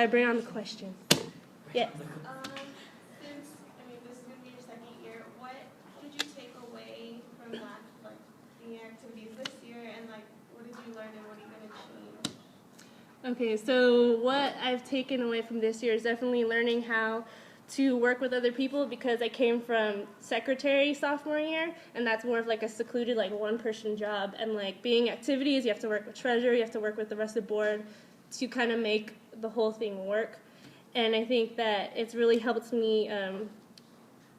bring on the questions. Yes. Since this is gonna be your second year, what did you take away from the activities this year, and what did you learn, and what are you gonna change? Okay, so what I've taken away from this year is definitely learning how to work with other people, because I came from secretary sophomore year, and that's more of like a secluded one-person job, and being activities, you have to work with treasurer, you have to work with the rest of the board to kind of make the whole thing work. And I think that it's really helped me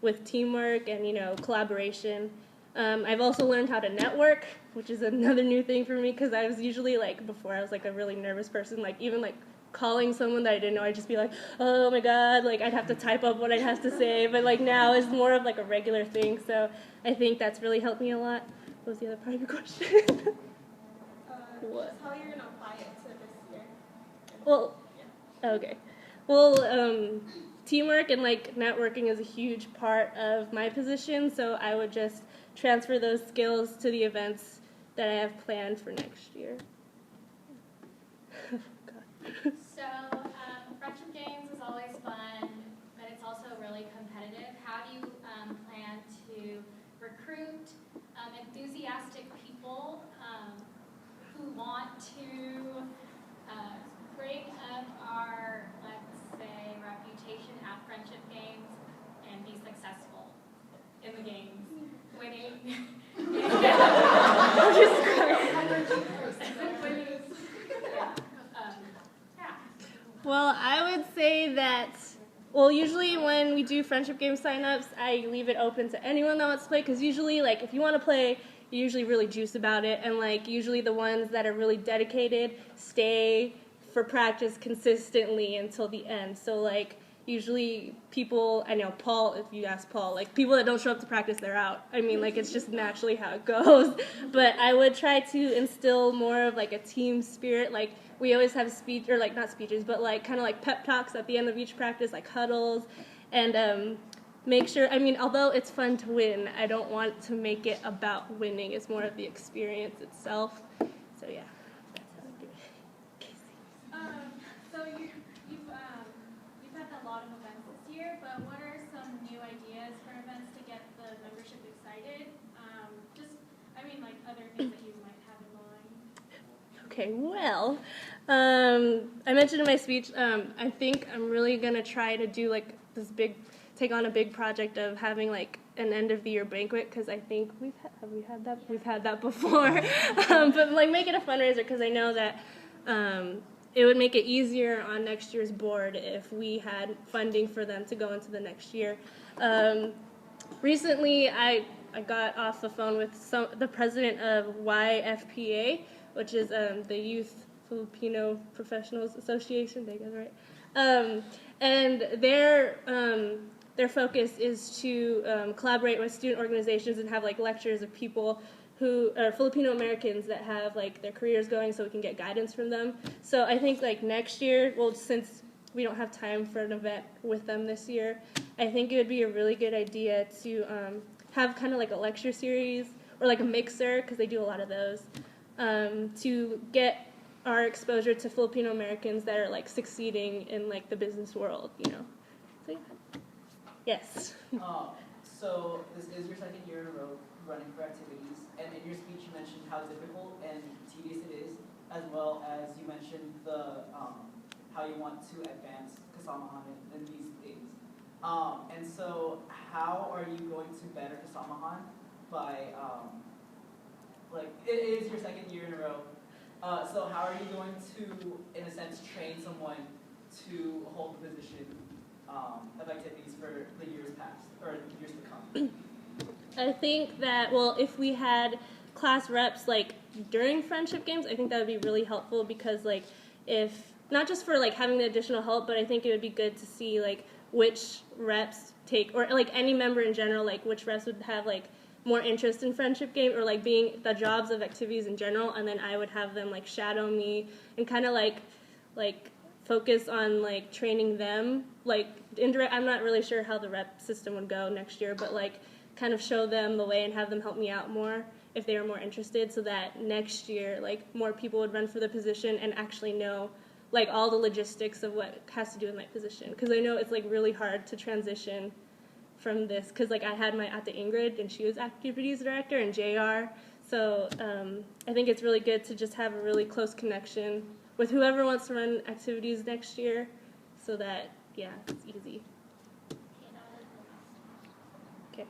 with teamwork and collaboration. I've also learned how to network, which is another new thing for me, because I was usually before I was a really nervous person, even calling someone that I didn't know, I'd just be like, oh my god, I'd have to type up what I'd have to say, but now it's more of a regular thing, so I think that's really helped me a lot. What was the other part of your question? What? Just how you're gonna apply it to this year. Well, yeah. Okay. Well, teamwork and networking is a huge part of my position, so I would just transfer those skills to the events that I have planned for next year. So, Friendship Games is always fun, but it's also really competitive. How do you plan to recruit enthusiastic people who want to bring up our, let's say, reputation at Friendship Games and be successful in the games, winning? Well, I would say that, usually when we do Friendship Game signups, I leave it open to anyone that wants to play, because usually, if you want to play, you're usually really juiced about it, and, usually the ones that are really dedicated stay for practice consistently until the end. So, usually people, I know Paul, if you ask Paul, people that don't show up to practice, they're out. I mean, it's just naturally how it goes. But I would try to instill more of, a team spirit. We always have speech, or, not speeches, but, kind of pep talks at the end of each practice, huddles, and make sure, although it's fun to win, I don't want to make it about winning. It's more of the experience itself. So, yeah, that's how I do it. Casey. So you've had a lot of events this year, but what are some new ideas for events to get the membership excited? Other things that you might have in mind. Okay, well, I mentioned in my speech, I think I'm really going to try to do take on a big project of having an end of the year banquet, because I think we've had that? We've had that before. But make it a fundraiser, because I know that it would make it easier on next year's board if we had funding for them to go into the next year. Recently, I got off the phone with the president of YFPA, which is the Youth Filipino Professionals Association. Did I get it right? And their focus is to collaborate with student organizations and have lectures of people who are Filipino Americans that have their careers going, so we can get guidance from them. So I think next year, since we don't have time for an event with them this year, I think it would be a really good idea to have kind of a lecture series or a mixer, because they do a lot of those, to get our exposure to Filipino Americans that are succeeding in the business world, So yeah. Yes. So this is your second year in a row running for activities, and in your speech you mentioned how difficult and tedious it is, as well as you mentioned the how you want to advance Kasamahan in these things. And so how are you going to better Kasamahan by, it is your second year in a row, so how are you going to, in a sense, train someone to hold the position of activities for the years past, or the years to come? I think that, if we had class reps during Friendship Games, I think that would be really helpful, because if, not just for having the additional help, but I think it would be good to see which reps take, or any member in general, which reps would have more interest in Friendship Game, or being the jobs of activities in general, and then I would have them shadow me and kind of focus on training them, indirect. I'm not really sure how the rep system would go next year, but kind of show them the way and have them help me out more if they are more interested, so that next year more people would run for the position and actually know like all the logistics of what has to do with my position, because I know it's like really hard to transition from this, because like I had my Ate Ingrid and she was activities director, and JR, so I think it's really good to just have a really close connection with whoever wants to run activities next year, so that, yeah, it's easy. Okay.